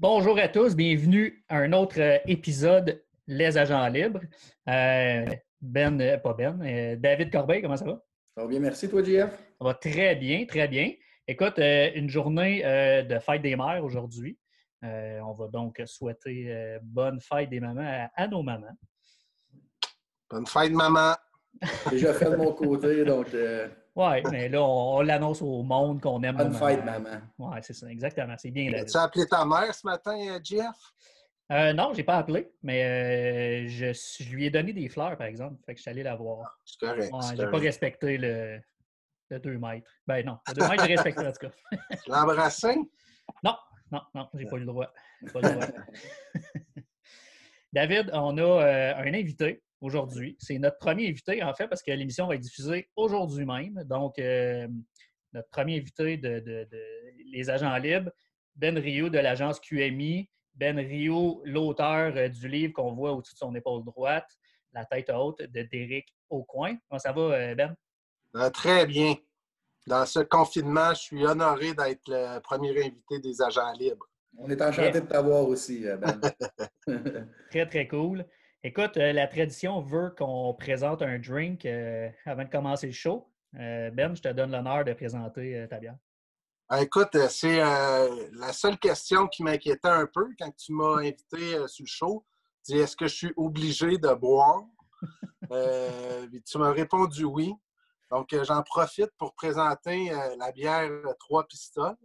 Bonjour à tous, bienvenue à un autre épisode Les Agents Libres. David Corbeil, comment ça va? Ça va bien, merci, toi, JF? Ça va très bien, très bien. Écoute, une journée de fête des mères aujourd'hui. On va donc souhaiter bonne fête des mamans à nos mamans. Bonne fête, maman! Déjà fait de mon côté, donc... Oui, mais là, on l'annonce au monde qu'on aime. Bonne fête, maman. Oui, c'est ça, exactement. C'est bien, David. As-tu appelé ta mère ce matin, Jeff? Non, je n'ai pas appelé, mais je lui ai donné des fleurs, par exemple. Fait que je suis allé la voir. C'est correct. Ouais, j'ai pas respecté le 2 mètres. Ben non, le 2 mètres, j'ai respecté, en tout cas. Tu l'as embrassé? Non, j'ai pas eu le droit. David, on a un invité aujourd'hui. C'est notre premier invité, en fait, parce que l'émission va être diffusée aujourd'hui même. Donc, notre premier invité de Les Agents Libres, Ben Rioux de l'agence QMI. Ben Rioux, l'auteur du livre qu'on voit au-dessus de son épaule droite, La tête haute, de Déric Aucoin. Comment ça va, Ben? Très bien. Dans ce confinement, je suis honoré d'être le premier invité des Agents Libres. On est enchanté de t'avoir aussi, Ben. Très, très cool. Écoute, la tradition veut qu'on présente un drink avant de commencer le show. Ben, je te donne l'honneur de présenter ta bière. Écoute, c'est la seule question qui m'inquiétait un peu quand tu m'as invité sur le show. Tu dis, est-ce que je suis obligé de boire? Tu m'as répondu oui. Donc, j'en profite pour présenter la bière Trois Pistoles,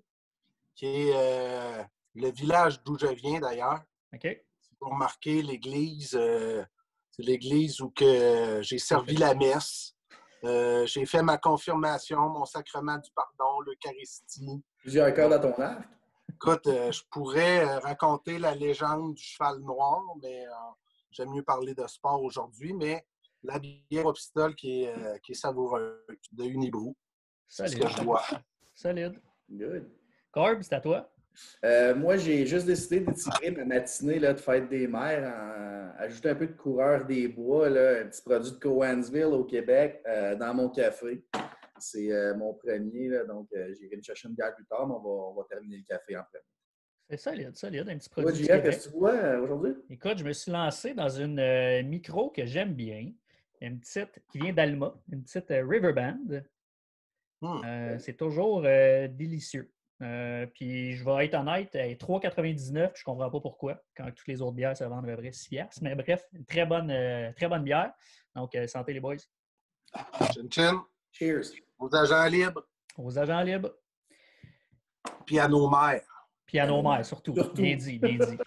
qui est le village d'où je viens d'ailleurs. OK. C'est pour marquer l'église. C'est l'église où que j'ai servi la messe. J'ai fait ma confirmation, mon sacrement du pardon, l'Eucharistie. Plusieurs cordes à ton arc. Écoute, je pourrais raconter la légende du cheval noir, mais j'aime mieux parler de sport aujourd'hui. Mais la bière au pistole qui est savoureuse, de Unibrou. C'est ce que je vois. Solide. Good. Corb, c'est à toi? Moi, j'ai juste décidé d'étirer ma matinée là, de fête des mères en ajouter un peu de coureur des bois, là, un petit produit de Cowansville au Québec, dans mon café. C'est mon premier, là, donc j'irai me chercher une bière plus tard, mais on va terminer le café en premier. C'est solide, un petit produit. Toi, JF, qu'est-ce que tu vois aujourd'hui? Écoute, je me suis lancé dans une micro que j'aime bien, une petite qui vient d'Alma, une petite Riverband. C'est toujours délicieux. Puis je vais être honnête, elle est 3,99$, je ne comprends pas pourquoi, quand toutes les autres bières se vendent à peu près 6$. Mais bref, une très bonne bière. Donc, santé les boys. Chin chin. Cheers. Aux agents libres. Aux agents libres. Puis à nos mères. Puis à nos mères, surtout. Bien dit, bien dit.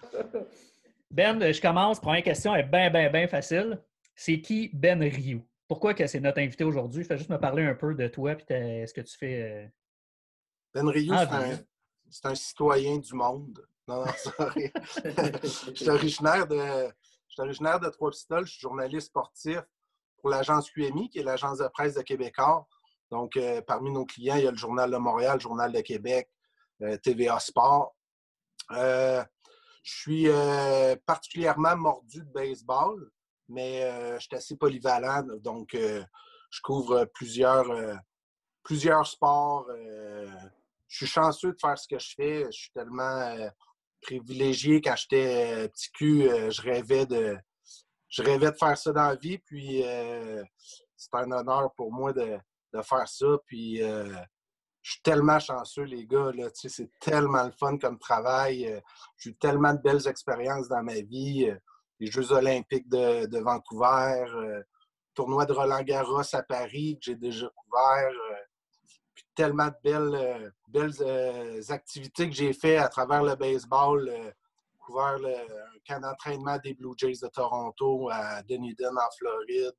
Ben, je commence. Première question est bien facile. C'est qui Ben Rioux? Pourquoi que c'est notre invité aujourd'hui? Fais juste me parler un peu de toi et ce que tu fais. Ben Rioux, c'est un citoyen du monde. Non, sorry. Je suis originaire de Trois-Pistoles. Je suis journaliste sportif pour l'agence QMI, qui est l'agence de presse de Québécois. Donc, parmi nos clients, il y a le Journal de Montréal, le Journal de Québec, TVA Sport. Je suis particulièrement mordu de baseball, mais je suis assez polyvalent. Donc, je couvre plusieurs sports. Je suis chanceux de faire ce que je fais. Je suis tellement privilégié. Quand j'étais petit cul, je rêvais de faire ça dans la vie. Puis c'est un honneur pour moi de faire ça. Puis je suis tellement chanceux, les gars. Là, c'est tellement le fun comme travail. J'ai eu tellement de belles expériences dans ma vie. Les Jeux olympiques de Vancouver, tournoi de Roland-Garros à Paris que j'ai déjà couvert. Puis tellement de belles activités que j'ai fait à travers le baseball. Couvert un camp d'entraînement des Blue Jays de Toronto à Dunedin, en Floride,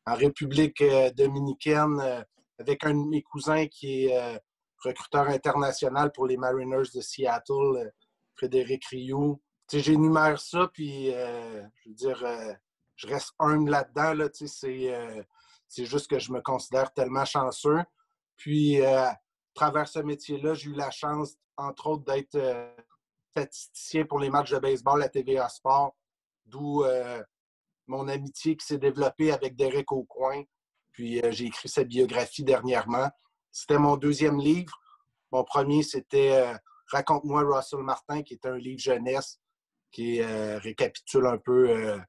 en République dominicaine, avec un de mes cousins qui est recruteur international pour les Mariners de Seattle, Frédéric Rioux. J'énumère ça, puis je veux dire, je reste humble là-dedans. Là, c'est juste que je me considère tellement chanceux. Puis, à travers ce métier-là, j'ai eu la chance, entre autres, d'être statisticien pour les matchs de baseball à TVA Sport, d'où mon amitié qui s'est développée avec Déric Aucoin. Puis, j'ai écrit sa biographie dernièrement. C'était mon deuxième livre. Mon premier, c'était Raconte-moi Russell Martin, qui est un livre jeunesse qui récapitule un peu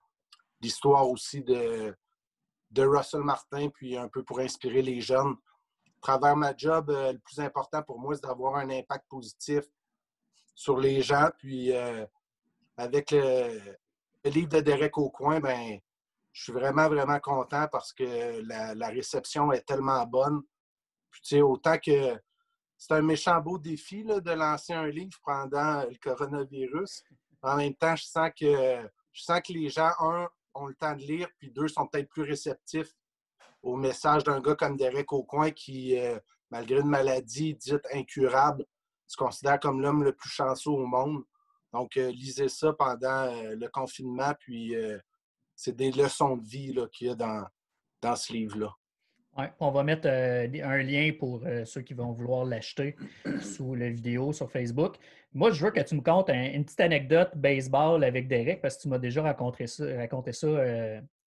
l'histoire aussi de Russell Martin, puis un peu pour inspirer les jeunes. À travers ma job, le plus important pour moi, c'est d'avoir un impact positif sur les gens. Puis avec le livre de Derek Aucoin, ben, je suis vraiment, vraiment content parce que la réception est tellement bonne. Puis, tu sais, autant que c'est un méchant beau défi là, de lancer un livre pendant le coronavirus. En même temps, je sens que les gens, un, ont le temps de lire, puis deux, sont peut-être plus réceptifs au message d'un gars comme Derek Aucoin qui, malgré une maladie dite incurable, se considère comme l'homme le plus chanceux au monde. Donc, lisez ça pendant le confinement, puis c'est des leçons de vie là, qu'il y a dans ce livre-là. Ouais, on va mettre un lien pour ceux qui vont vouloir l'acheter sous la vidéo sur Facebook. Moi, je veux que tu me contes une petite anecdote baseball avec Derek, parce que tu m'as déjà raconté ça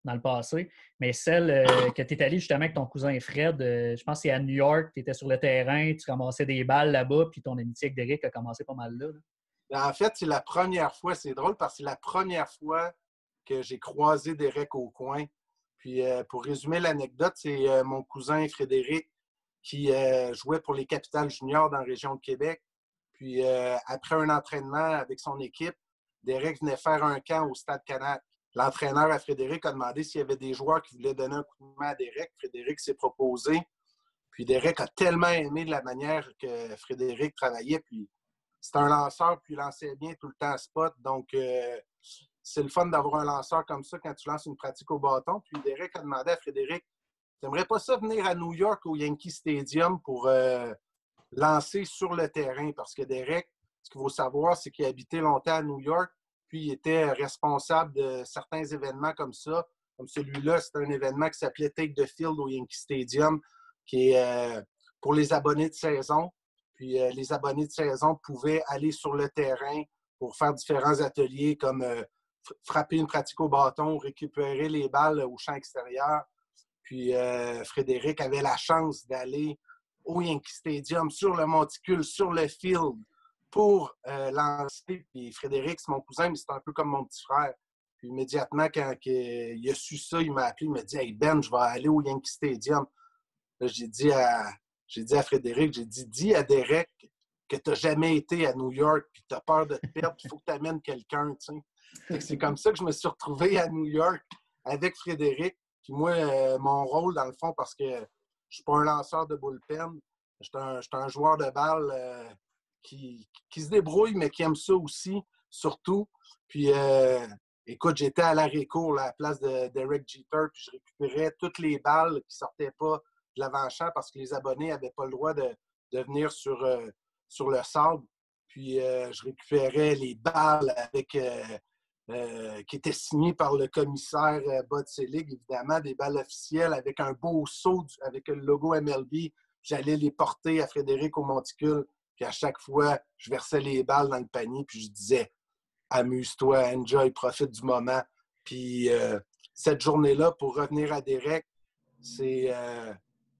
dans le passé. Mais celle que tu es allé justement avec ton cousin Fred, je pense que c'est à New York, tu étais sur le terrain, tu ramassais des balles là-bas, puis ton amitié avec Derek a commencé pas mal là. En fait, c'est la première fois, c'est drôle parce que c'est la première fois que j'ai croisé Derek Aucoin. Puis, pour résumer l'anecdote, c'est mon cousin Frédéric qui jouait pour les Capitals juniors dans la région de Québec. Puis, après un entraînement avec son équipe, Derek venait faire un camp au Stade Canac. L'entraîneur à Frédéric a demandé s'il y avait des joueurs qui voulaient donner un coup de main à Derek. Frédéric s'est proposé. Puis, Derek a tellement aimé la manière que Frédéric travaillait. Puis, c'est un lanceur, puis il lançait bien tout le temps à spot. Donc, c'est le fun d'avoir un lanceur comme ça quand tu lances une pratique au bâton. Puis Derek a demandé à Frédéric, t'aimerais pas ça venir à New York au Yankee Stadium pour lancer sur le terrain? Parce que Derek, ce qu'il faut savoir, c'est qu'il a habité longtemps à New York, puis il était responsable de certains événements comme ça. Comme celui-là, c'est un événement qui s'appelait Take the Field au Yankee Stadium, qui est pour les abonnés de saison. Puis les abonnés de saison pouvaient aller sur le terrain pour faire différents ateliers comme frapper une pratique au bâton, récupérer les balles au champ extérieur. Puis Frédéric avait la chance d'aller au Yankee Stadium, sur le monticule, sur le field, pour lancer. Puis Frédéric, c'est mon cousin, mais c'est un peu comme mon petit frère. Puis immédiatement, quand il a su ça, il m'a appelé, il m'a dit « Hey Ben, je vais aller au Yankee Stadium. » Là, j'ai dit à Frédéric, dis à Derek que tu n'as jamais été à New York, puis tu as peur de te perdre, il faut que tu amènes quelqu'un. C'est comme ça que je me suis retrouvé à New York avec Frédéric. Puis moi, mon rôle, dans le fond, parce que je ne suis pas un lanceur de bullpen, je suis un joueur de balle qui se débrouille, mais qui aime ça aussi, surtout. Puis, écoute, j'étais à l'arrêt-court, à la place de Derek Jeter, puis je récupérais toutes les balles qui ne sortaient pas de l'avant-champ parce que les abonnés n'avaient pas le droit de venir sur le sable. Puis, je récupérais les balles qui étaient signées par le commissaire Bud Selig, évidemment, des balles officielles avec un beau sceau avec le logo MLB. J'allais les porter à Frédéric au monticule. Puis à chaque fois, je versais les balles dans le panier, puis je disais « Amuse-toi, enjoy, profite du moment. » Puis cette journée-là, pour revenir à Derek, c'est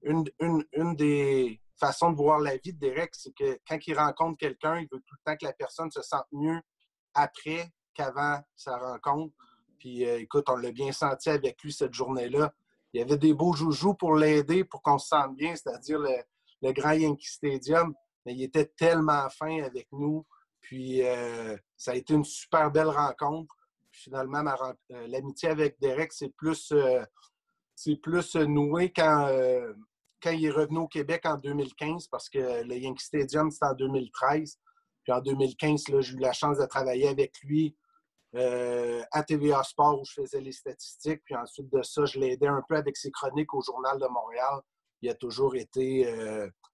une des façons de voir la vie de Derek, c'est que quand il rencontre quelqu'un, il veut tout le temps que la personne se sente mieux après qu'avant sa rencontre. Puis écoute, on l'a bien senti avec lui cette journée-là. Il y avait des beaux joujoux pour l'aider, pour qu'on se sente bien, c'est-à-dire le grand Yankee Stadium. Mais il était tellement fin avec nous. Puis ça a été une super belle rencontre. Puis finalement, l'amitié avec Derek, c'est plus noué quand il est revenu au Québec en 2015, parce que le Yankee Stadium, c'était en 2013. Puis en 2015, là, j'ai eu la chance de travailler avec lui à TVA Sport où je faisais les statistiques. Puis ensuite de ça, je l'ai aidé un peu avec ses chroniques au Journal de Montréal. Il a toujours été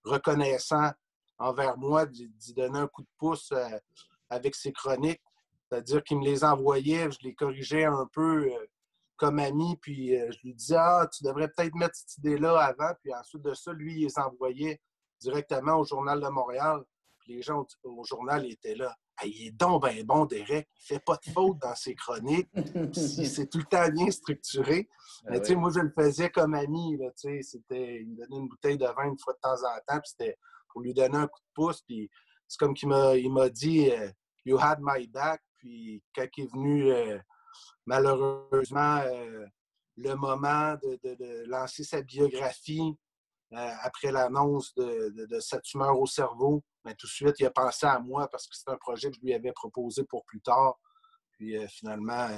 reconnaissant envers moi d'y donner un coup de pouce avec ses chroniques. C'est-à-dire qu'il me les envoyait, je les corrigeais un peu comme ami, puis je lui disais « Ah, tu devrais peut-être mettre cette idée-là avant. » Puis ensuite de ça, lui, il les envoyait directement au Journal de Montréal. Puis les gens au journal étaient là. « Il est donc ben bon, Derek. Il fait pas de faute dans ses chroniques. C'est tout le temps bien structuré. » Mais tu sais, moi, je le faisais comme ami. Là, il me donnait une bouteille de vin une fois de temps en temps, puis c'était pour lui donner un coup de pouce. Puis c'est comme qu'il m'a dit You had my back. Puis quand il est venu, malheureusement, le moment de lancer sa biographie après l'annonce de sa tumeur au cerveau, bien, tout de suite, il a pensé à moi parce que c'est un projet que je lui avais proposé pour plus tard. Puis finalement,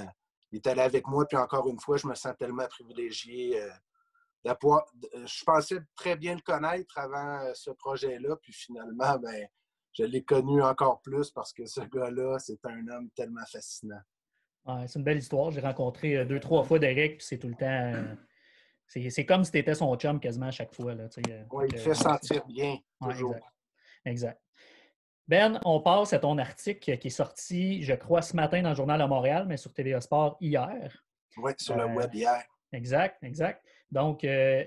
il est allé avec moi. Puis encore une fois, je me sens tellement privilégié. Je pensais très bien le connaître avant ce projet-là. Puis finalement, ben, je l'ai connu encore plus parce que ce gars-là, c'est un homme tellement fascinant. Ouais, c'est une belle histoire. J'ai rencontré 2-3 fois Derek, puis c'est tout le temps. C'est comme si tu étais son chum quasiment à chaque fois. Oui, il te fait sentir bien, toujours. Ouais, exact. Ben, on passe à ton article qui est sorti, je crois, ce matin dans le Journal de Montréal, mais sur TVA Sport hier. Oui, sur le web hier. Exact. Donc,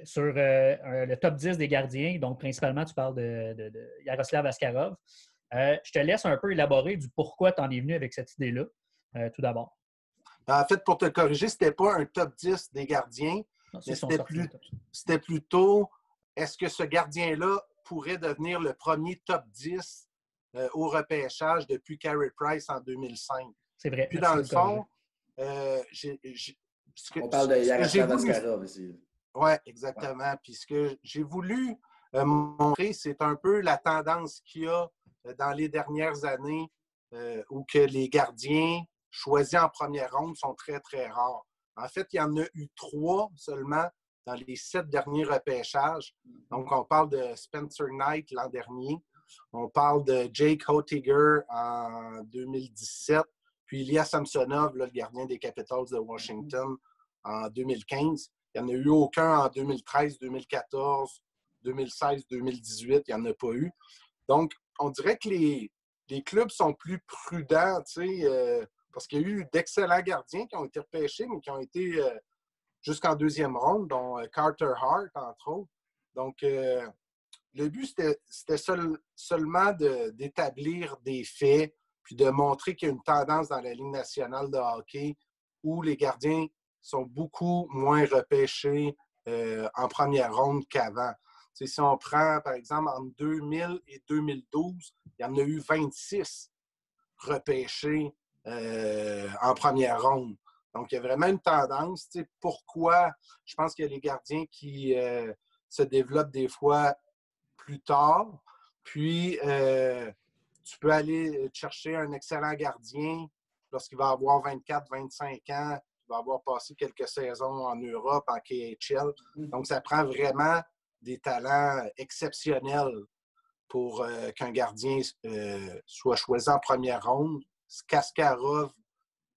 sur le top 10 des gardiens, donc principalement, tu parles de Yaroslav Askarov. Je te laisse un peu élaborer du pourquoi tu en es venu avec cette idée-là, tout d'abord. En fait, pour te corriger, ce n'était pas un top 10 des gardiens, mais c'était plutôt est-ce que ce gardien-là pourrait devenir le premier top 10 au repêchage depuis Carey Price en 2005. C'est vrai. Puis dans le fond, on parle de Yaroslav Askarov ici. Oui, exactement. Ouais. Puis ce que j'ai voulu montrer, c'est un peu la tendance qu'il y a dans les dernières années où que les gardiens choisis en première ronde sont très, très rares. En fait, il y en a eu 3 seulement dans les 7 derniers repêchages. Donc, on parle de Spencer Knight l'an dernier. On parle de Jake Oettinger en 2017. Puis Ilya Samsonov, là, le gardien des Capitals de Washington, en 2015. Il n'y en a eu aucun en 2013, 2014, 2016, 2018. Il n'y en a pas eu. Donc, on dirait que les clubs sont plus prudents, tu sais, parce qu'il y a eu d'excellents gardiens qui ont été repêchés, mais qui ont été jusqu'en deuxième ronde, dont Carter Hart, entre autres. Donc, le but, c'était seulement d'établir des faits, puis de montrer qu'il y a une tendance dans la Ligue nationale de hockey où les gardiens sont beaucoup moins repêchés en première ronde qu'avant. T'sais, si on prend, par exemple, entre 2000 et 2012, il y en a eu 26 repêchés en première ronde. Donc, il y a vraiment une tendance. Pourquoi? Je pense qu'il y a les gardiens qui se développent des fois plus tard. Puis, tu peux aller chercher un excellent gardien lorsqu'il va avoir 24-25 ans. Il va avoir passé quelques saisons en Europe, en KHL. Donc, ça prend vraiment des talents exceptionnels pour qu'un gardien soit choisi en première ronde. Kasparov,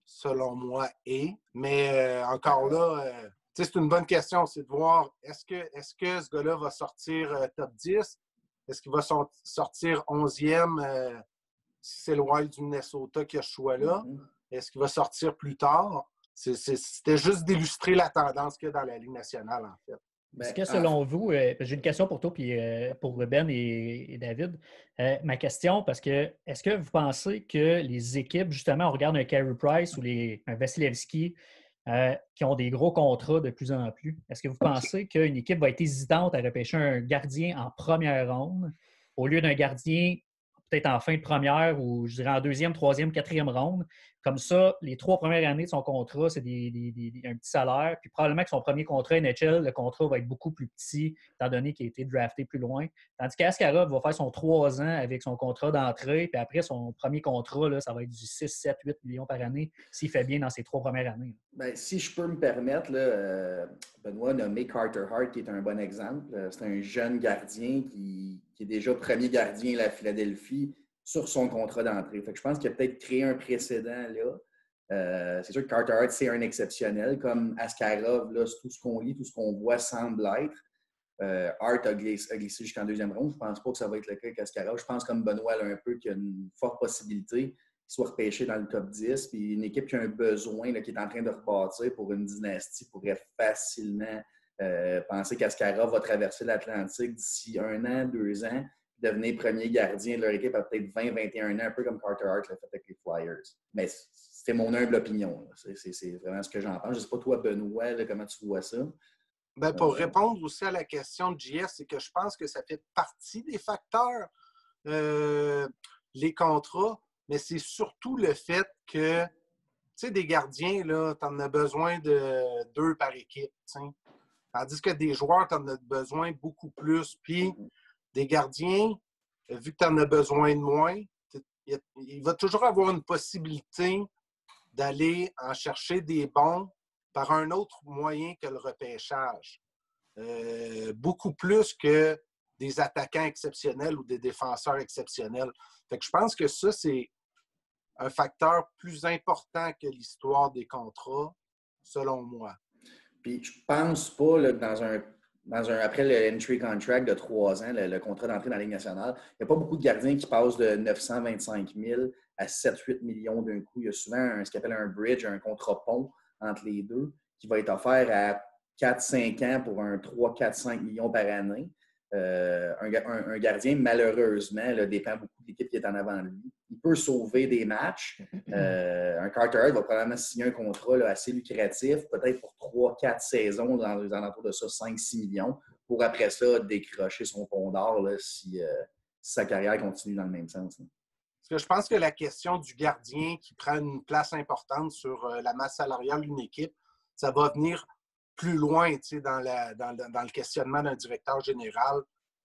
selon moi, est. Mais encore là, c'est une bonne question. C'est de voir, est-ce que ce gars-là va sortir top 10? Est-ce qu'il va sortir 11e si c'est le Wild du Minnesota qui a ce choix-là? Est-ce qu'il va sortir plus tard? C'était juste d'illustrer la tendance qu'il y a dans la Ligue nationale, en fait. Est-ce que selon vous, j'ai une question pour toi puis pour Ben et David. Ma question, parce que est-ce que vous pensez que les équipes, justement, on regarde un Carey Price ou un Vasilevski qui ont des gros contrats de plus en plus, est-ce que vous pensez qu'une équipe va être hésitante à repêcher un gardien en première ronde au lieu d'un gardien peut-être en fin de première ou je dirais en deuxième, troisième, quatrième ronde? Comme ça, les 3 premières années de son contrat, c'est un petit salaire. Puis probablement que son premier contrat NHL, le contrat va être beaucoup plus petit, étant donné qu'il a été drafté plus loin. Tandis qu'Askarov va faire son 3 ans avec son contrat d'entrée. Puis après, son premier contrat, là, ça va être du 6, 7, 8 millions par année s'il fait bien dans ses 3 premières années. Bien, si je peux me permettre, là, Benoît a nommé Carter Hart, qui est un bon exemple. C'est un jeune gardien qui est déjà premier gardien à la Philadelphie sur son contrat d'entrée. Fait que je pense qu'il a peut-être créé un précédent là. C'est sûr que Carter Hart, c'est un exceptionnel. Comme Askarov, là, tout ce qu'on lit, tout ce qu'on voit semble être. Hart a glissé jusqu'en deuxième ronde. Je ne pense pas que ça va être le cas avec Askarov. Je pense comme Benoît là, un peu qu'il y a une forte possibilité qu'il soit repêché dans le top 10. Puis une équipe qui a un besoin, là, qui est en train de rebâtir pour une dynastie, pourrait facilement penser qu'Askarov va traverser l'Atlantique d'ici 1 an, 2 ans, devenir premier gardien de leur équipe à peut-être 20-21 ans, un peu comme Carter Hart l'a fait avec les Flyers. Mais c'est mon humble opinion. C'est vraiment ce que j'en pense. Je ne sais pas toi, Benoît, là, comment tu vois ça? Bien, pour répondre aussi à la question de JS, c'est que je pense que ça fait partie des facteurs. les contrats, mais c'est surtout le fait que, tu sais, des gardiens, là, tu en as besoin de 2 par équipe, t'sais. Tandis que des joueurs, tu en as besoin beaucoup plus. Puis, des gardiens, vu que tu en as besoin de moins, il va toujours avoir une possibilité d'aller en chercher des bons par un autre moyen que le repêchage. Beaucoup plus que des attaquants exceptionnels ou des défenseurs exceptionnels. Fait que je pense que ça, c'est un facteur plus important que l'histoire des contrats, selon moi. Puis je pense pas là, après le entry contract de 3 ans, le contrat d'entrée dans la Ligue nationale, il n'y a pas beaucoup de gardiens qui passent de 925 000 à 7-8 millions d'un coup. Il y a souvent ce qu'on appelle un bridge, un contrat pont entre les deux, qui va être offert à 4-5 ans pour un 3-4-5 millions par année. Un gardien, malheureusement, là, dépend beaucoup de l'équipe qui est en avant de lui. Il peut sauver des matchs. Un Carter Hart va probablement signer un contrat là, assez lucratif, peut-être pour 3-4 saisons, dans les alentours de ça, 5-6 millions, pour après ça décrocher son pont d'or là, si sa carrière continue dans le même sens. Là. Parce que je pense que la question du gardien qui prend une place importante sur la masse salariale d'une équipe, ça va venir plus loin dans le questionnement d'un directeur général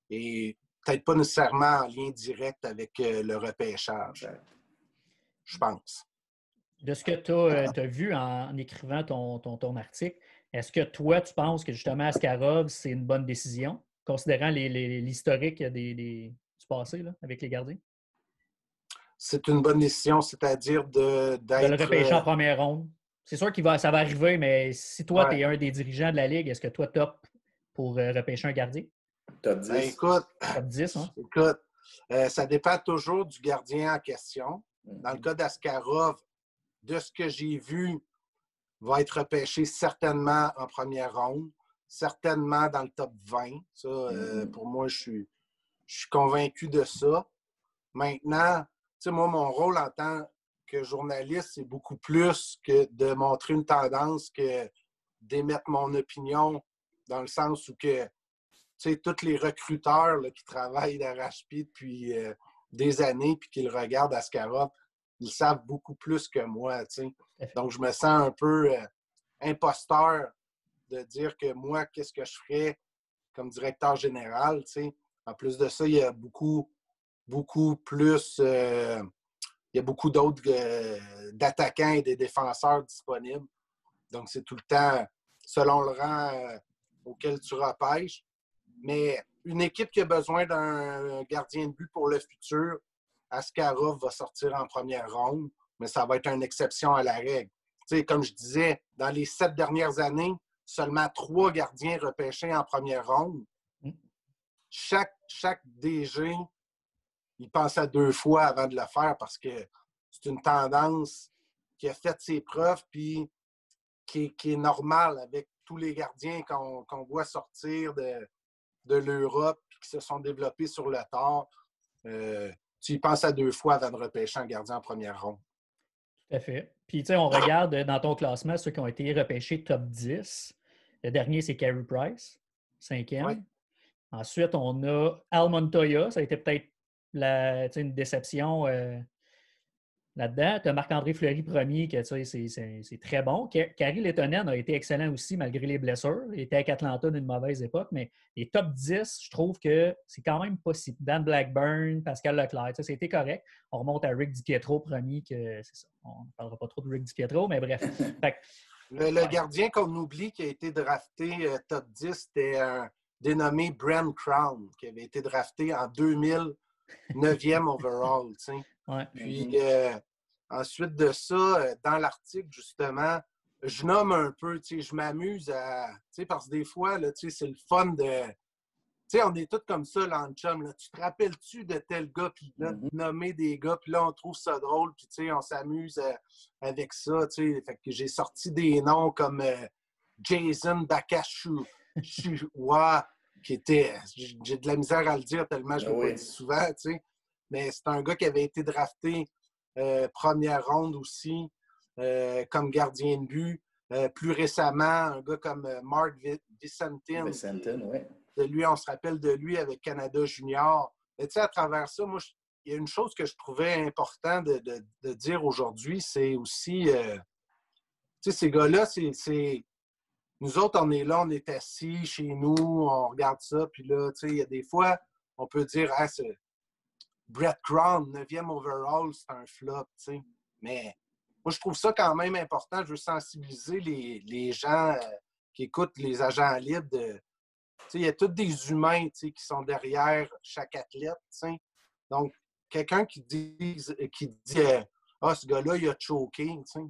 et peut-être pas nécessairement en lien direct avec le repêchage, je pense. De ce que tu as vu en écrivant ton article, est-ce que toi, tu penses que justement Askarov, c'est une bonne décision, considérant l'historique du passé là, avec les gardiens? C'est une bonne décision, c'est-à-dire d'être... De le repêcher en première ronde. C'est sûr que ça va arriver, mais si toi, tu es un des dirigeants de la Ligue, est-ce que toi, top pour repêcher un gardien? Top 10. Ben, écoute, top 10, hein? Écoute, ça dépend toujours du gardien en question. Dans le cas d'Askarov, de ce que j'ai vu, va être repêché certainement en première ronde, certainement dans le top 20. Ça, pour moi, je suis convaincu de ça. Maintenant, tu sais, moi, mon rôle en tant que journaliste, c'est beaucoup plus que de montrer une tendance que d'émettre mon opinion dans le sens où que, tu sais, tous les recruteurs là, qui travaillent d'arrache-pied depuis des années puis qui le regardent Askarov, ils savent beaucoup plus que moi, tu sais. Donc, je me sens un peu imposteur de dire que moi, qu'est-ce que je ferais comme directeur général, tu sais. En plus de ça, il y a beaucoup plus... il y a beaucoup d'autres d'attaquants et des défenseurs disponibles. Donc, c'est tout le temps selon le rang auquel tu repêches. Mais une équipe qui a besoin d'un gardien de but pour le futur, Askarov va sortir en première ronde, mais ça va être une exception à la règle. Tu sais, comme je disais, dans les 7 dernières années, seulement 3 gardiens repêchés en première ronde. Chaque DG, il pense à 2 fois avant de le faire parce que c'est une tendance qui a fait ses preuves puis qui est normale avec tous les gardiens qu'on voit sortir de l'Europe et qui se sont développés sur le tard. Tu y penses à 2 fois avant de repêcher un gardien en première ronde. Tout à fait. Puis, tu sais, on regarde dans ton classement ceux qui ont été repêchés top 10. Le dernier, c'est Carey Price, 5e. Ouais. Ensuite, on a Al Montoya. Ça a été peut-être une déception là-dedans. Tu as Marc-André Fleury premier, que c'est très bon. Kari Lehtonen a été excellent aussi malgré les blessures. Il était avec Atlanta d'une mauvaise époque, mais les top 10, je trouve que c'est quand même possible. Dan Blackburn, Pascal Leclerc, ça a été correct. On remonte à Rick DiPietro premier, que c'est ça. On ne parlera pas trop de Rick DiPietro, mais bref. Fait, le gardien qu'on oublie qui a été drafté top 10, c'était un dénommé Brent Crown, qui avait été drafté en 2000, 9e overall. T'sais. Ouais. Puis ensuite de ça, dans l'article, justement, je nomme un peu, je m'amuse à. Parce que des fois, là, c'est le fun de. On est tous comme ça, là, en chum. Là. Tu te rappelles-tu de tel gars, puis là, nommer des gars, puis là, on trouve ça drôle, puis on s'amuse avec ça. Fait que j'ai sorti des noms comme Jason Bakashua, qui était. J'ai de la misère à le dire tellement je le dis souvent, mais c'est un gars qui avait été drafté première ronde aussi, comme gardien de but. Plus récemment, un gars comme Mark Vicentin. Vicentin, oui. De lui, on se rappelle de lui avec Canada Junior. Et à travers ça, moi, y a une chose que je trouvais important de dire aujourd'hui, c'est aussi, tu sais, ces gars-là, nous autres, on est là, on est assis chez nous, on regarde ça, puis là, tu sais, il y a des fois, on peut dire, ah, c'est Brett Crown, 9e overall, c'est un flop, tu sais. Mais moi, je trouve ça quand même important. Je veux sensibiliser les gens qui écoutent les agents libres. Tu sais, il y a tous des humains, tu sais, qui sont derrière chaque athlète, tu sais. Donc, quelqu'un qui dit ah, ce gars-là, il a choqué, tu sais.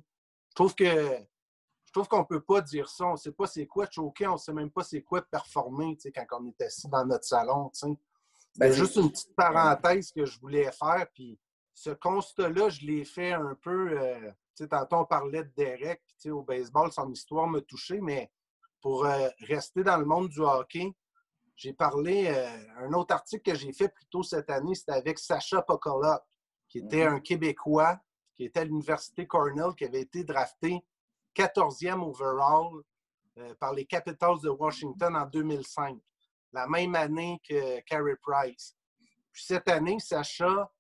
Je trouve qu'on ne peut pas dire ça. On ne sait pas c'est quoi choquer, on ne sait même pas c'est quoi performer, tu sais, quand on est assis dans notre salon, tu sais. C'était juste une petite parenthèse que je voulais faire. Puis ce constat-là, je l'ai fait un peu. Tu sais, tantôt, on parlait de Derek. Puis, tu sais, au baseball, son histoire m'a touché. Mais pour rester dans le monde du hockey, j'ai parlé. Un autre article que j'ai fait plus tôt cette année, c'était avec Sacha Pokolok, qui était un Québécois, qui était à l'Université Cornell, qui avait été drafté 14e overall par les Capitals de Washington en 2005. La même année que Carey Price. Puis cette année, Sacha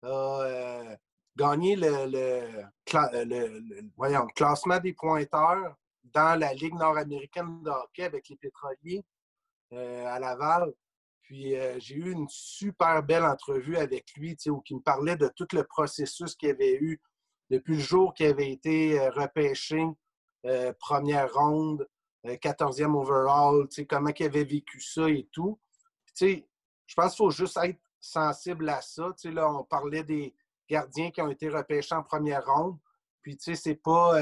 a gagné le classement des pointeurs dans la Ligue nord-américaine de hockey avec les Pétroliers à Laval. Puis j'ai eu une super belle entrevue avec lui, où il me parlait de tout le processus qu'il avait eu depuis le jour qu'il avait été repêché, première ronde, 14e overall, comment il avait vécu ça et tout. Puis, je pense qu'il faut juste être sensible à ça. Là, on parlait des gardiens qui ont été repêchés en première ronde. Puis, c'est pas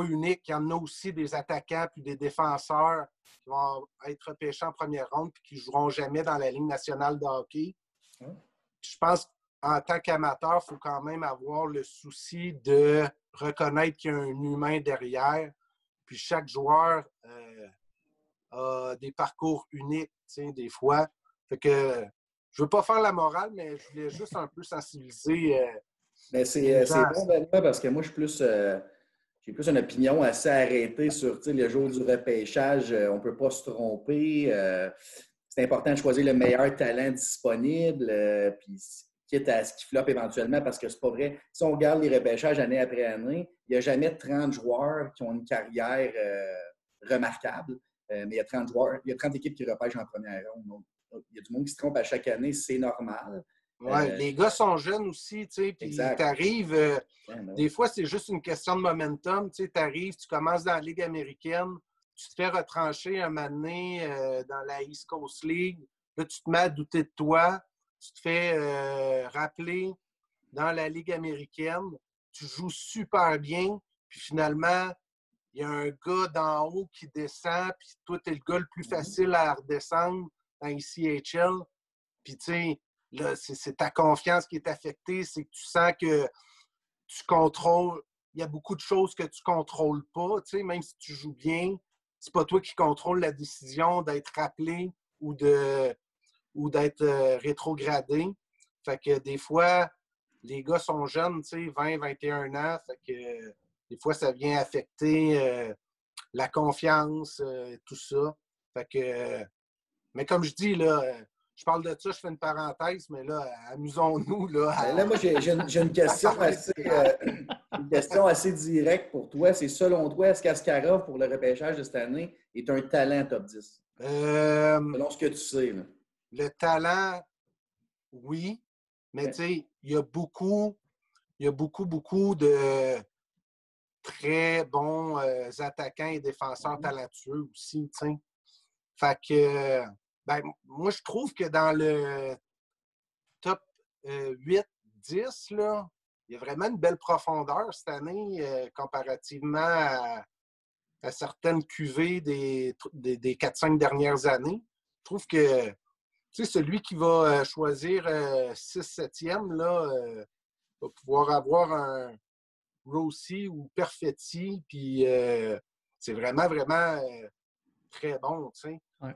unique. Il y en a aussi des attaquants puis des défenseurs qui vont être repêchés en première ronde puis qui ne joueront jamais dans la Ligue nationale de hockey. Je pense qu'en tant qu'amateur, il faut quand même avoir le souci de reconnaître qu'il y a un humain derrière. Puis chaque joueur a des parcours uniques, des fois. Fait que je veux pas faire la morale, mais je voulais juste un peu sensibiliser. Mais c'est bon, Benoît, parce que moi, j'ai plus une opinion assez arrêtée sur le jour du repêchage. On ne peut pas se tromper. C'est important de choisir le meilleur talent disponible. Puis quitte à ce qu'il floppe éventuellement, parce que c'est pas vrai. Si on regarde les repêchages année après année, il n'y a jamais 30 joueurs qui ont une carrière remarquable. Mais il y a 30 joueurs, il y a 30 équipes qui repêchent en première ronde. Donc, il y a du monde qui se trompe à chaque année, c'est normal. Oui, les gars sont jeunes aussi, puis t'arrives, des fois, c'est juste une question de momentum. Tu arrives, tu commences dans la Ligue américaine, tu te fais retrancher un moment donné dans la East Coast League, là, tu te mets à douter de toi, tu te fais rappeler dans la Ligue américaine, tu joues super bien, puis finalement, il y a un gars d'en haut qui descend, puis toi, tu es le gars le plus facile à redescendre dans les CHL, puis tu sais, là, c'est ta confiance qui est affectée, c'est que tu sens que tu contrôles, il y a beaucoup de choses que tu ne contrôles pas, tu sais, même si tu joues bien, c'est pas toi qui contrôle la décision d'être rappelé ou d'être rétrogradé. Fait que des fois, les gars sont jeunes, tu sais, 20, 21 ans, fait que des fois, ça vient affecter la confiance, tout ça. Fait que, mais comme je dis, là, je parle de ça, je fais une parenthèse, mais là, amusons-nous. Là, moi, j'ai une question assez directe pour toi. C'est selon toi, est-ce qu'Askarov, pour le repêchage de cette année, est un talent top 10? Selon ce que tu sais. Là. Le talent, oui. Mais tu sais, il y a beaucoup de très bons attaquants et défenseurs talentueux aussi, tu sais. Fait que, moi, je trouve que dans le top 8-10, là, il y a vraiment une belle profondeur cette année comparativement à certaines QV des 4-5 dernières années. Je trouve que, tu sais, celui qui va choisir 6-7e, là, va pouvoir avoir un Rossi ou Perfetti, puis c'est vraiment, vraiment très bon, tu sais. Ouais.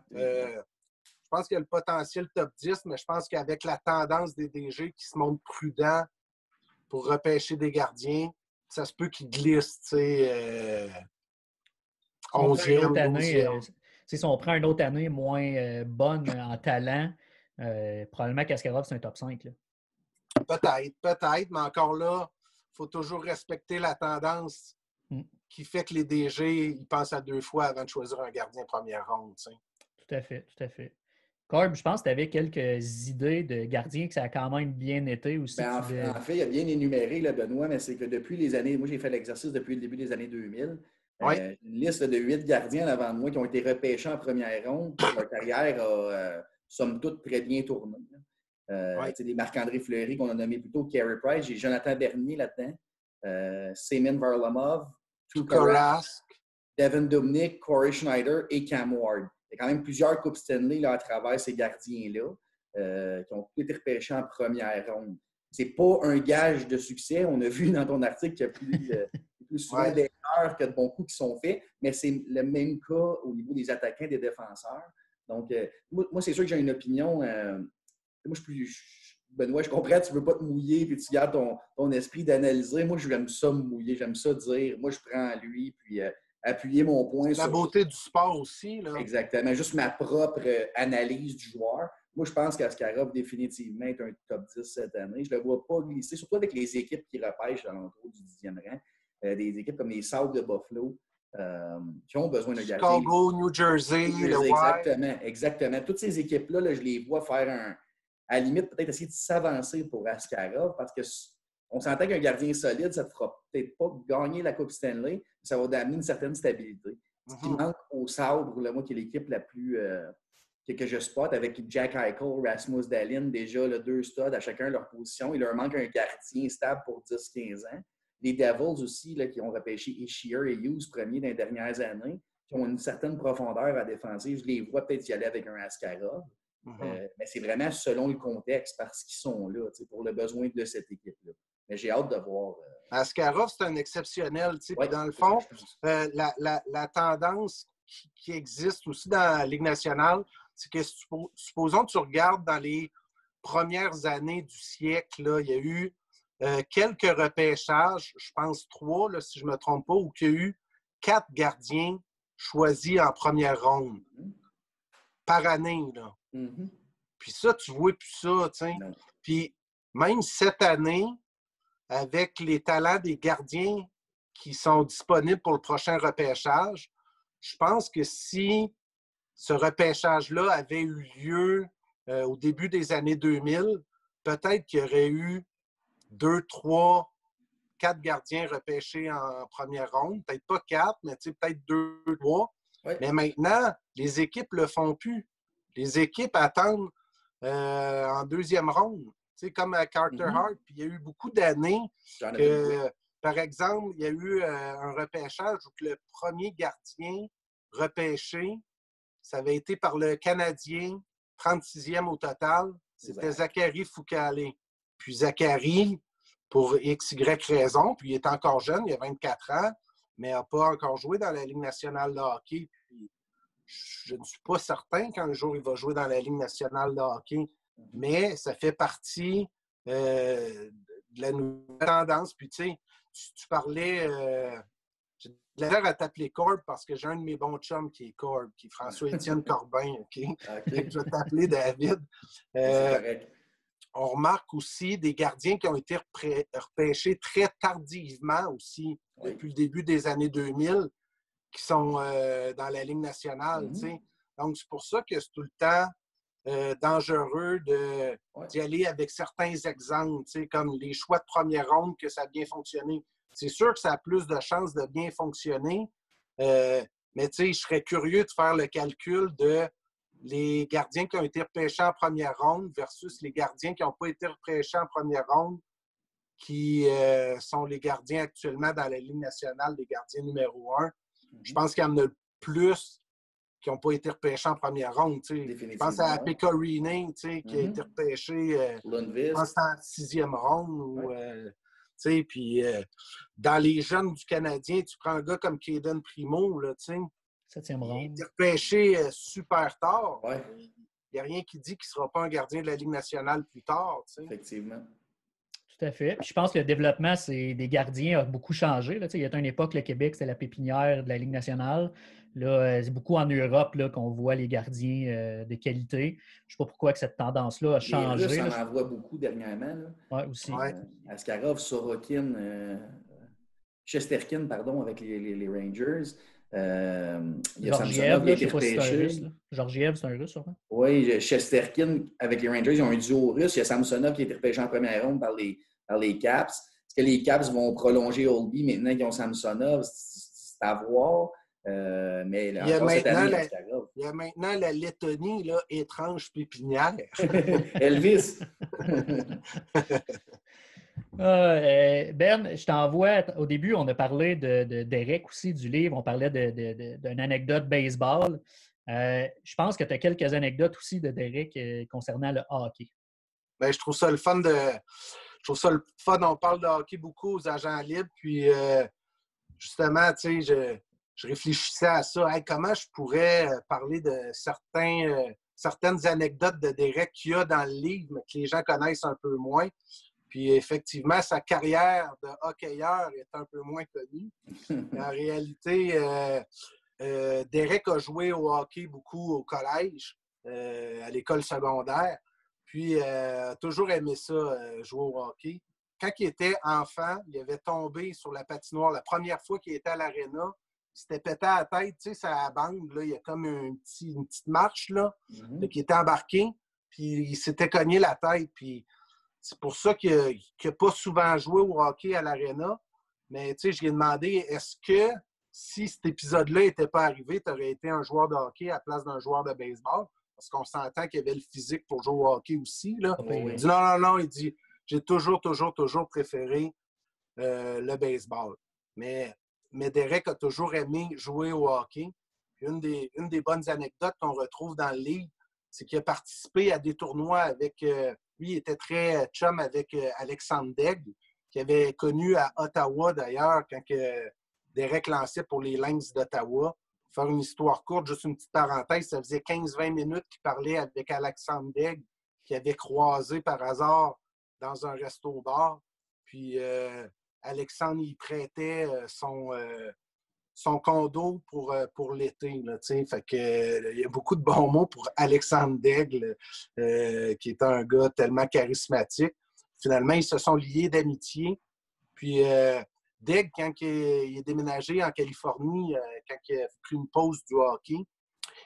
Je pense qu'il y a le potentiel top 10, mais je pense qu'avec la tendance des DG qui se montrent prudents pour repêcher des gardiens, ça se peut qu'ils glissent, tu sais, 11e, 12e. Si on prend une autre année moins bonne en talent, probablement qu'Askarov, c'est un top 5. Là. Peut-être, mais encore là, il faut toujours respecter la tendance qui fait que les DG ils pensent à 2 fois avant de choisir un gardien première ronde. T'sais. Tout à fait, tout à fait. Corb, je pense que tu avais quelques idées de gardiens que ça a quand même bien été aussi. En fait, il y a bien énuméré, là, Benoît, mais c'est que depuis les années, moi j'ai fait l'exercice depuis le début des années 2000. Une liste de 8 gardiens avant de moi qui ont été repêchés en première ronde. Leur carrière a, somme toute, très bien tourné. Des Marc-André Fleury qu'on a nommé plutôt, Carey Price. J'ai Jonathan Bernier là-dedans. Seaman Varlamov, Tuukka Rask, Devin Dubnyk, Corey Schneider et Cam Ward. Il y a quand même plusieurs Coupes Stanley là, à travers ces gardiens-là qui ont été repêchés en première ronde. Ce n'est pas un gage de succès. On a vu dans ton article qu'il y a plus souvent d'erreurs que de bons coups qui sont faits, mais c'est le même cas au niveau des attaquants et des défenseurs. Donc, moi, c'est sûr que j'ai une opinion. Benoît, je comprends, tu ne veux pas te mouiller puis tu gardes ton esprit d'analyser. Moi, j'aime ça me mouiller, j'aime ça dire. Moi, je prends lui, puis appuyer mon point sur... La beauté du sport aussi. Là. Exactement, juste ma propre analyse du joueur. Moi, je pense qu'Askarov, définitivement, est un top 10 cette année. Je ne le vois pas glisser, surtout avec les équipes qui repêchent à l'entour du 10e rang. Des équipes comme les Sabres de Buffalo qui ont besoin de gardien. Chicago, New Jersey, le Exactement. Toutes ces équipes-là, là, je les vois faire à la limite, peut-être essayer de s'avancer pour Askarov parce qu'on s'entend qu'un gardien solide, ça ne te fera peut-être pas gagner la Coupe Stanley, mais ça va amener une certaine stabilité. Ce qui manque au Sabres, moi, qui est l'équipe la plus... que je spot avec Jack Eichel, Rasmus Dahlin, déjà 2 studs à chacun leur position. Il leur manque un gardien stable pour 10-15 ans. Les Devils aussi, là, qui ont repêché Ishier et Hughes premiers dans les dernières années, qui ont une certaine profondeur à défensive. Je les vois peut-être y aller avec un Askarov. Mais c'est vraiment selon le contexte, parce qu'ils sont là pour le besoin de cette équipe-là. Mais j'ai hâte de voir. Askarov, c'est un exceptionnel. Dans le fond, la tendance qui existe aussi dans la Ligue nationale, c'est que supposons que tu regardes dans les premières années du siècle, là, il y a eu quelques repêchages, je pense 3, là, si je ne me trompe pas, où il y a eu 4 gardiens choisis en première ronde par année. Là. Puis ça, tu vois plus ça. T'sais. Puis même cette année, avec les talents des gardiens qui sont disponibles pour le prochain repêchage, je pense que si ce repêchage-là avait eu lieu au début des années 2000, peut-être qu'il y aurait eu 2, 3, 4 gardiens repêchés en première ronde. Peut-être pas 4, mais peut-être 2, 3. Oui. Mais maintenant, les équipes ne le font plus. Les équipes attendent en deuxième ronde. Comme à Carter Hart, puis il y a eu beaucoup d'années que, par exemple, il y a eu un repêchage où le premier gardien repêché, ça avait été par le Canadien, 36e au total, c'était Zachary Fucale. Puis Zachary, pour XY raison, puis il est encore jeune, il a 24 ans, mais n'a pas encore joué dans la Ligue nationale de hockey. Puis je ne suis pas certain qu'un jour il va jouer dans la Ligue nationale de hockey, mais ça fait partie de la nouvelle tendance. Puis tu sais, tu parlais... j'ai de l'air à t'appeler Corb parce que j'ai un de mes bons chums qui est Corb, qui est François-Étienne Corbin. OK? Je vais t'appeler David. C'est correct. On remarque aussi des gardiens qui ont été repêchés très tardivement aussi, depuis le début des années 2000, qui sont dans la Ligue nationale. Donc, c'est pour ça que c'est tout le temps dangereux d'y aller avec certains exemples, comme les choix de première ronde, que ça a bien fonctionné. C'est sûr que ça a plus de chances de bien fonctionner, mais je serais curieux de faire le calcul de les gardiens qui ont été repêchés en première ronde versus les gardiens qui n'ont pas été repêchés en première ronde, qui sont les gardiens actuellement dans la Ligue nationale, les gardiens numéro 1. Je pense qu'il y en a plus qui n'ont pas été repêchés en première ronde. Je pense à Pecorine, qui a été repêché je pense en 6e ronde. Puis dans les jeunes du Canadien, tu prends un gars comme Caden Primo, là, 7e ronde. Il est repêché super tard. Il n'y a rien qui dit qu'il ne sera pas un gardien de la Ligue nationale plus tard. Effectivement. Tout à fait. Puis je pense que le développement des gardiens a beaucoup changé. Là. Il y a une époque, le Québec, c'était la pépinière de la Ligue nationale. Là, c'est beaucoup en Europe là, qu'on voit les gardiens de qualité. Je ne sais pas pourquoi que cette tendance-là a changé. Les Russes en envoient beaucoup dernièrement. Oui, aussi. Askarov, Sorokin, Shesterkin, pardon, avec les Rangers. Il y a Samsonov qui a été repêché. Georgiev, c'est un Russe, sûrement. Oui, Shesterkin avec les Rangers, ils ont un duo russe. Il y a Samsonov qui a été repêché en première ronde par les Caps. Est-ce que les Caps vont prolonger Oldby maintenant qu'ils ont Samsonov? C'est à voir. Mais là, encore cette année, Askarov. Il y a maintenant la Lettonie, là, étrange pépinière. Elvis. Ben, je t'envoie, au début, on a parlé de Derek aussi, du livre, on parlait d'une anecdote baseball. Je pense que tu as quelques anecdotes aussi de Derek concernant le hockey. Ben, je trouve ça le fun on parle de hockey beaucoup aux agents libres, puis justement, tu sais, je réfléchissais à ça. Hey, comment je pourrais parler de certaines anecdotes de Derek qu'il y a dans le livre, mais que les gens connaissent un peu moins. Puis effectivement, sa carrière de hockeyeur est un peu moins connue. En réalité, Derek a joué au hockey beaucoup au collège, à l'école secondaire. Puis a toujours aimé ça, jouer au hockey. Quand il était enfant, il avait tombé sur la patinoire. La première fois qu'il était à l'aréna, il s'était pété à la tête, tu sais, sa bande, là, il y a comme une petite marche là, qui était embarqué, puis il s'était cogné la tête. Puis c'est pour ça qu'il n'a pas souvent joué au hockey à l'aréna. Mais tu sais, je lui ai demandé, est-ce que si cet épisode-là n'était pas arrivé, tu aurais été un joueur de hockey à la place d'un joueur de baseball? Parce qu'on s'entend qu'il avait le physique pour jouer au hockey aussi. Là. Il dit non. Il dit, j'ai toujours préféré le baseball. Mais Derek a toujours aimé jouer au hockey. Une des bonnes anecdotes qu'on retrouve dans le livre, c'est qu'il a participé à des tournois avec... lui, il était très chum avec Alexandre Daigle, qu'il avait connu à Ottawa, d'ailleurs, quand Derek lançait pour les Lynx d'Ottawa. Pour faire une histoire courte, juste une petite parenthèse, ça faisait 15-20 minutes qu'il parlait avec Alexandre Daigle, qu'il avait croisé par hasard dans un resto-bar. Puis Alexandre, il prêtait son condo pour l'été. Là, fait que, il y a beaucoup de bons mots pour Alexandre Daigle, qui est un gars tellement charismatique. Finalement, ils se sont liés d'amitié. Puis Daigle, quand il est déménagé en Californie, quand il a pris une pause du hockey,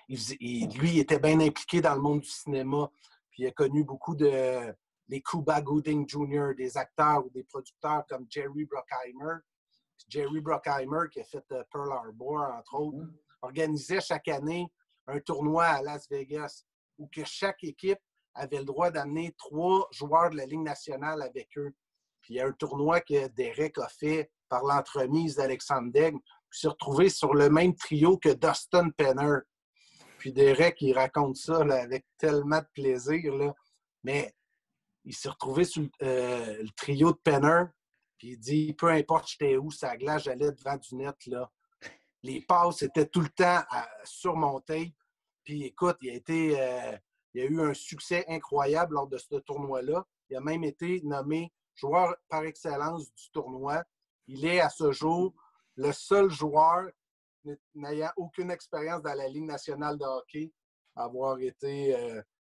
lui, il était bien impliqué dans le monde du cinéma. Puis il a connu beaucoup de les Cuba Gooding Jr., des acteurs ou des producteurs comme Jerry Bruckheimer. Jerry Bruckheimer, qui a fait Pearl Harbor, entre autres, organisait chaque année un tournoi à Las Vegas où que chaque équipe avait le droit d'amener 3 joueurs de la Ligue nationale avec eux. Puis il y a un tournoi que Derek a fait par l'entremise d'Alexandre Daigle, puis s'est retrouvé sur le même trio que Dustin Penner. Puis Derek, il raconte ça là, avec tellement de plaisir. Là. Mais il s'est retrouvé sur le trio de Penner. Puis il dit, peu importe j'étais où, sa glace, j'allais devant du net. Là. Les passes étaient tout le temps sur mon tape. Puis écoute, il a eu un succès incroyable lors de ce tournoi-là. Il a même été nommé joueur par excellence du tournoi. Il est à ce jour le seul joueur n'ayant aucune expérience dans la Ligue nationale de hockey à avoir été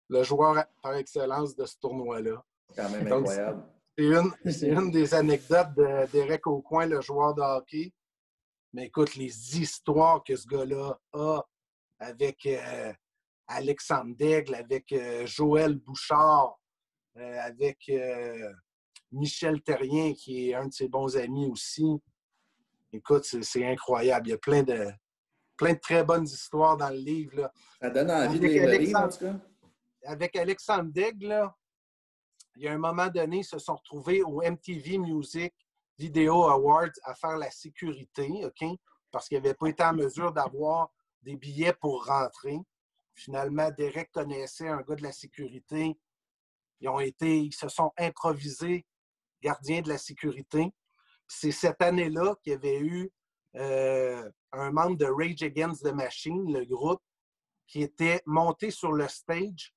le joueur par excellence de ce tournoi-là. C'est quand même incroyable. C'est une des anecdotes de Derek Aucoin, le joueur de hockey. Mais écoute, les histoires que ce gars-là a avec Alexandre Daigle, avec Joël Bouchard, avec Michel Terrien, qui est un de ses bons amis aussi. Écoute, c'est incroyable. Il y a plein de très bonnes histoires dans le livre. Là. Ça donne envie de lire le livre, en tout cas. Avec Alexandre Daigle, là, il y a un moment donné, ils se sont retrouvés au MTV Music Video Awards à faire la sécurité, OK? Parce qu'ils n'avaient pas été en mesure d'avoir des billets pour rentrer. Finalement, Derek connaissait un gars de la sécurité. Ils se sont improvisés gardiens de la sécurité. C'est cette année-là qu'il y avait eu un membre de Rage Against the Machine, le groupe, qui était monté sur le stage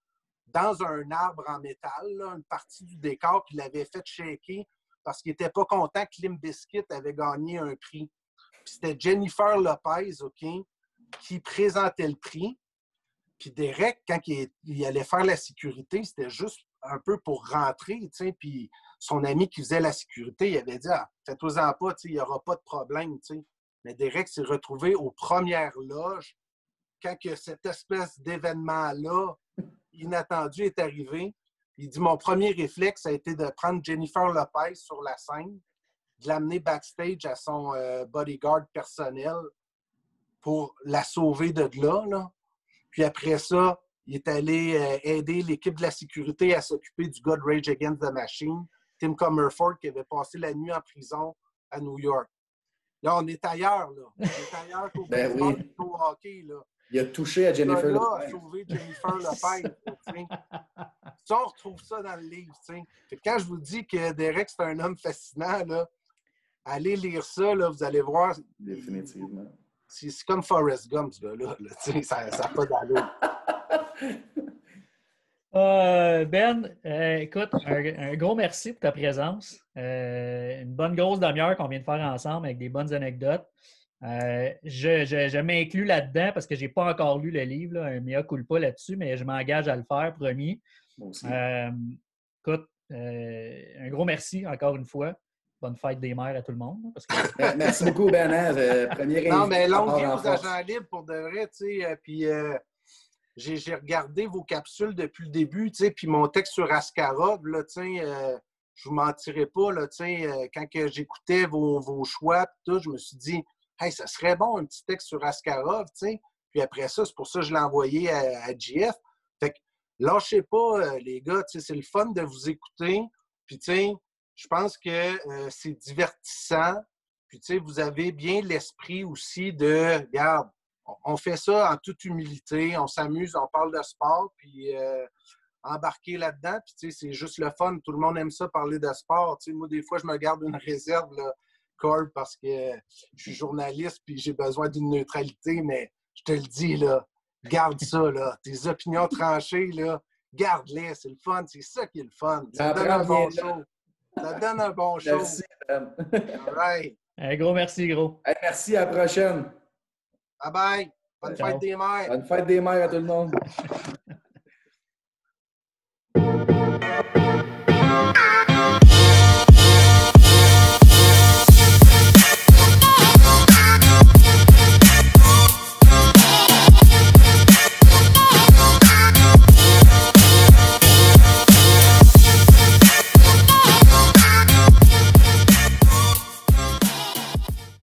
dans un arbre en métal, là, une partie du décor, puis il l'avait fait shaker parce qu'il n'était pas content que Limp Bizkit avait gagné un prix. Puis c'était Jennifer Lopez, OK, qui présentait le prix. Puis Derek, quand il allait faire la sécurité, c'était juste un peu pour rentrer, tu sais. Puis son ami qui faisait la sécurité, il avait dit « Ah, fais-toi-en pas, tu sais, il n'y aura pas de problème, tu sais. » Mais Derek s'est retrouvé aux premières loges quand que cette espèce d'événement-là inattendu est arrivé. Il dit « Mon premier réflexe a été de prendre Jennifer Lopez sur la scène, de l'amener backstage à son bodyguard personnel pour la sauver de là, là. Puis après ça, il est allé aider l'équipe de la sécurité à s'occuper du gars de Rage Against the Machine, Tim Comerford, qui avait passé la nuit en prison à New York. Là, on est ailleurs, là. On est ailleurs qu'au hockey, là. Il a touché à Jennifer Lopez. Il a sauvé Jennifer Lopez. Ça, on retrouve ça dans le livre. Quand je vous dis que Derek, c'est un homme fascinant, là, allez lire ça, là, vous allez voir. Définitivement. C'est comme Forrest Gump, ce gars-là. Là, ça n'a pas d'allure. Ben, écoute, un gros merci pour ta présence. Une bonne grosse demi-heure qu'on vient de faire ensemble avec des bonnes anecdotes. Je m'inclus là-dedans parce que je n'ai pas encore lu le livre, là, un mea culpa là-dessus, mais je m'engage à le faire, promis. Moi aussi. Écoute, un gros merci encore une fois. Bonne fête des mères à tout le monde. Parce que... Merci beaucoup, Ben. Non, mais longue vie aux agents libres pour de vrai, tu sais. Puis j'ai regardé vos capsules depuis le début, tu sais. Puis mon texte sur Askarov, là, tu sais, je vous mentirai pas, là, tu sais, quand j'écoutais vos choix, tout, je me suis dit, hey, ça serait bon un petit texte sur Askarov, tu sais. Puis après ça, c'est pour ça que je l'ai envoyé à JF. Fait que lâchez pas, les gars, tu sais, c'est le fun de vous écouter. Puis, tu sais, je pense que c'est divertissant. Puis, tu sais, vous avez bien l'esprit aussi de, regarde, on fait ça en toute humilité, on s'amuse, on parle de sport, puis embarquer là-dedans. Puis, tu sais, c'est juste le fun. Tout le monde aime ça, parler de sport. Tu sais, moi, des fois, je me garde une réserve, là, Corb, parce que je suis journaliste, puis j'ai besoin d'une neutralité, mais je te le dis, là, garde ça, là. Tes opinions tranchées, là, garde-les, c'est le fun. C'est ça qui est le fun. Ça donne un bon show. Ça donne un bon show. Merci, Ben. All right. Un gros merci, gros. Hey, merci, à la prochaine. Bye-bye. Bonne fête des mères. Bonne fête des mères à tout le monde.